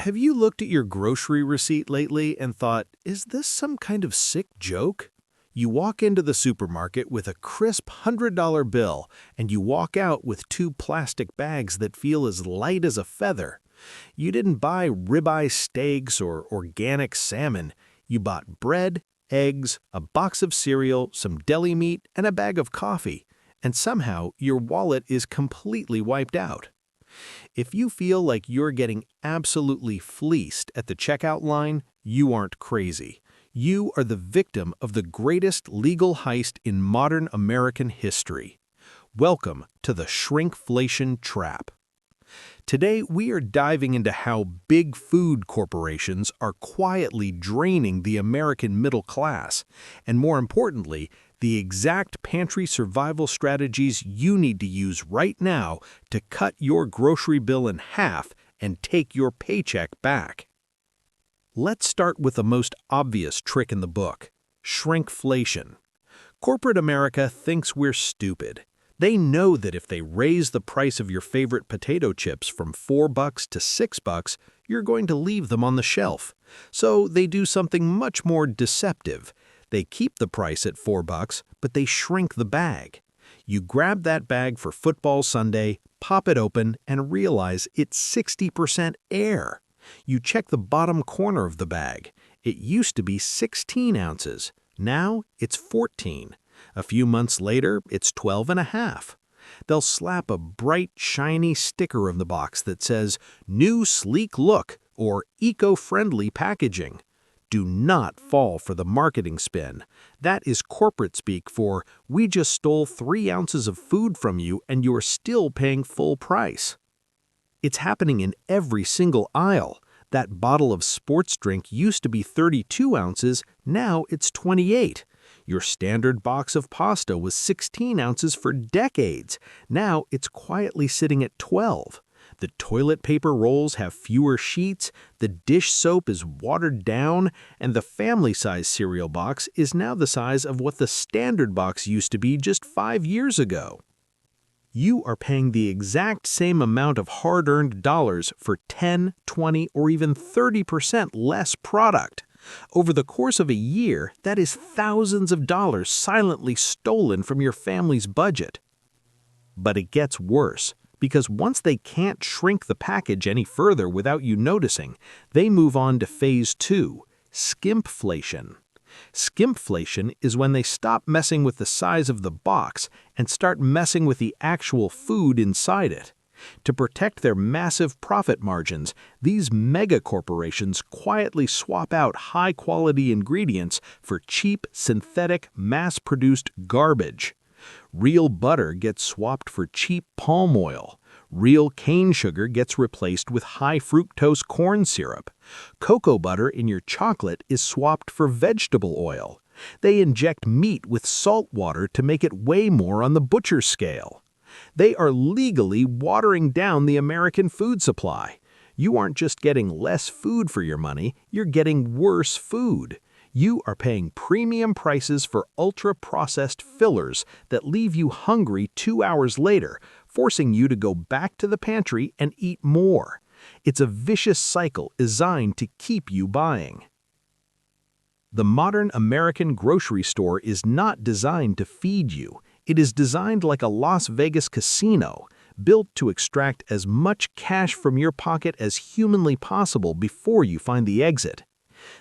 Have you looked at your grocery receipt lately and thought, is this some kind of sick joke? You walk into the supermarket with a crisp $100 bill, and you walk out with two plastic bags that feel as light as a feather. You didn't buy ribeye steaks or organic salmon. You bought bread, eggs, a box of cereal, some deli meat, and a bag of coffee. And somehow your wallet is completely wiped out. If you feel like you're getting absolutely fleeced at the checkout line, you aren't crazy. You are the victim of the greatest legal heist in modern American history. Welcome to the Shrinkflation trap. Today, we are diving into how big food corporations are quietly draining the American middle class, and more importantly, the exact pantry survival strategies you need to use right now to cut your grocery bill in half and take your paycheck back. Let's start with the most obvious trick in the book: shrinkflation. Corporate America thinks we're stupid. They know that if they raise the price of your favorite potato chips from $4 to $6, you're going to leave them on the shelf. So they do something much more deceptive. They keep the price at $4, but they shrink the bag. You grab that bag for football Sunday, pop it open, and realize it's 60% air. You check the bottom corner of the bag. It used to be 16 ounces. Now it's 14. A few months later, it's 12.5. They'll slap a bright, shiny sticker on the box that says, "New sleek look," or "eco-friendly packaging." Do not fall for the marketing spin. That is corporate speak for, "We just stole 3 ounces of food from you and you're still paying full price." It's happening in every single aisle. That bottle of sports drink used to be 32 ounces, now it's 28. Your standard box of pasta was 16 ounces for decades. Now it's quietly sitting at 12. The toilet paper rolls have fewer sheets, the dish soap is watered down, and the family-size cereal box is now the size of what the standard box used to be just 5 years ago. You are paying the exact same amount of hard-earned dollars for 10, 20, or even 30% less product. Over the course of a year, that is thousands of dollars silently stolen from your family's budget. But it gets worse, because once they can't shrink the package any further without you noticing, they move on to phase 2, skimpflation. Skimpflation is when they stop messing with the size of the box and start messing with the actual food inside it. To protect their massive profit margins, these mega corporations quietly swap out high-quality ingredients for cheap, synthetic, mass-produced garbage. Real butter gets swapped for cheap palm oil. Real cane sugar gets replaced with high-fructose corn syrup. Cocoa butter in your chocolate is swapped for vegetable oil. They inject meat with salt water to make it weigh more on the butcher scale. They are legally watering down the American food supply. You aren't just getting less food for your money, you're getting worse food. You are paying premium prices for ultra-processed fillers that leave you hungry 2 hours later, forcing you to go back to the pantry and eat more. It's a vicious cycle designed to keep you buying. The modern American grocery store is not designed to feed you. It is designed like a Las Vegas casino, built to extract as much cash from your pocket as humanly possible before you find the exit.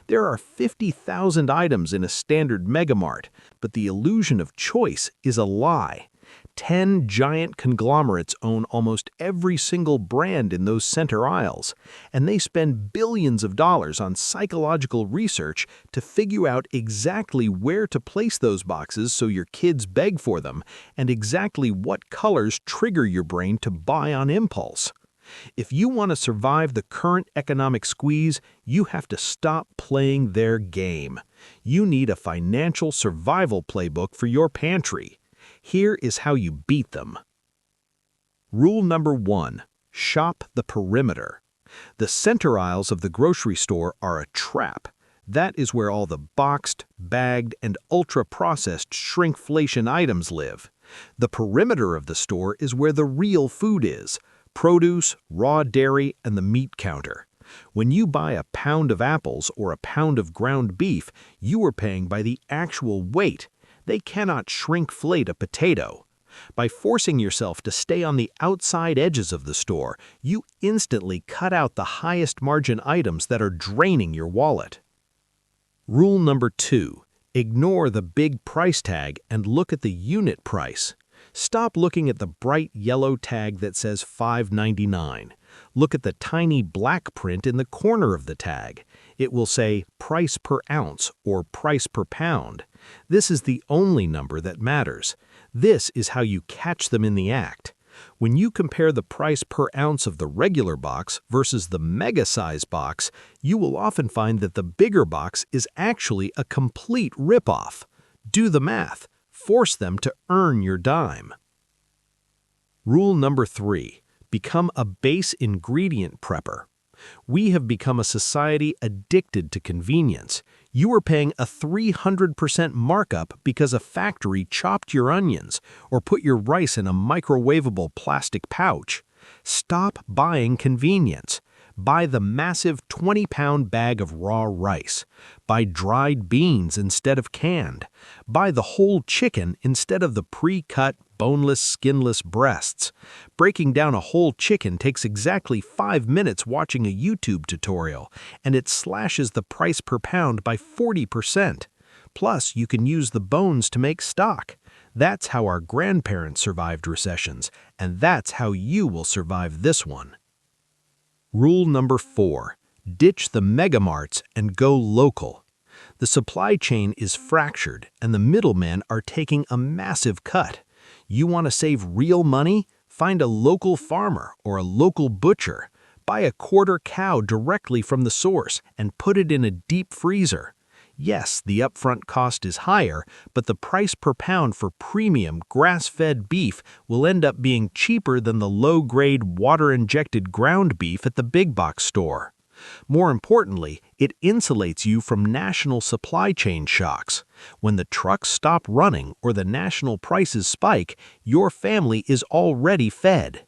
There are 50,000 items in a standard megamart, but the illusion of choice is a lie. 10 giant conglomerates own almost every single brand in those center aisles, and they spend billions of dollars on psychological research to figure out exactly where to place those boxes so your kids beg for them, and exactly what colors trigger your brain to buy on impulse. If you want to survive the current economic squeeze, you have to stop playing their game. You need a financial survival playbook for your pantry. Here is how you beat them. Rule number 1: shop the perimeter. The center aisles of the grocery store are a trap. That is where all the boxed, bagged, and ultra-processed shrinkflation items live. The perimeter of the store is where the real food is: produce, raw dairy, and the meat counter. When you buy a pound of apples or a pound of ground beef, you are paying by the actual weight. They cannot shrinkflate a potato. By forcing yourself to stay on the outside edges of the store, you instantly cut out the highest margin items that are draining your wallet. Rule number 2. Ignore the big price tag and look at the unit price. Stop looking at the bright yellow tag that says $5.99. Look at the tiny black print in the corner of the tag. It will say price per ounce or price per pound. This is the only number that matters. This is how you catch them in the act. When you compare the price per ounce of the regular box versus the mega-size box, you will often find that the bigger box is actually a complete ripoff. Do the math. Force them to earn your dime. Rule number 3. Become a base ingredient prepper. We have become a society addicted to convenience. You are paying a 300% markup because a factory chopped your onions or put your rice in a microwavable plastic pouch. Stop buying convenience. Buy the massive 20-pound bag of raw rice. Buy dried beans instead of canned. Buy the whole chicken instead of the pre-cut, boneless, skinless breasts. Breaking down a whole chicken takes exactly 5 minutes watching a YouTube tutorial, and it slashes the price per pound by 40%. Plus, you can use the bones to make stock. That's how our grandparents survived recessions, and that's how you will survive this one. Rule number 4. Ditch the megamarts and go local. The supply chain is fractured, and the middlemen are taking a massive cut. You want to save real money? Find a local farmer or a local butcher. Buy a quarter cow directly from the source and put it in a deep freezer. Yes, the upfront cost is higher, but the price per pound for premium grass-fed beef will end up being cheaper than the low-grade water-injected ground beef at the big box store. More importantly, it insulates you from national supply chain shocks. When the trucks stop running or the national prices spike, your family is already fed.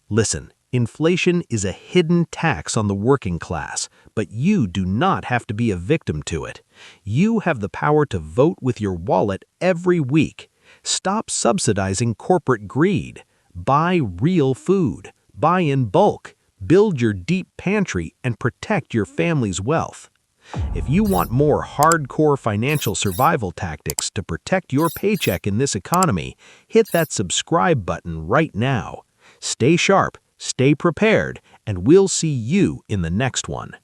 Listen, inflation is a hidden tax on the working class, but you do not have to be a victim to it. You have the power to vote with your wallet every week. Stop subsidizing corporate greed. Buy real food. Buy in bulk. Build your deep pantry and protect your family's wealth. If you want more hardcore financial survival tactics to protect your paycheck in this economy, hit that subscribe button right now. Stay sharp, stay prepared, and we'll see you in the next one.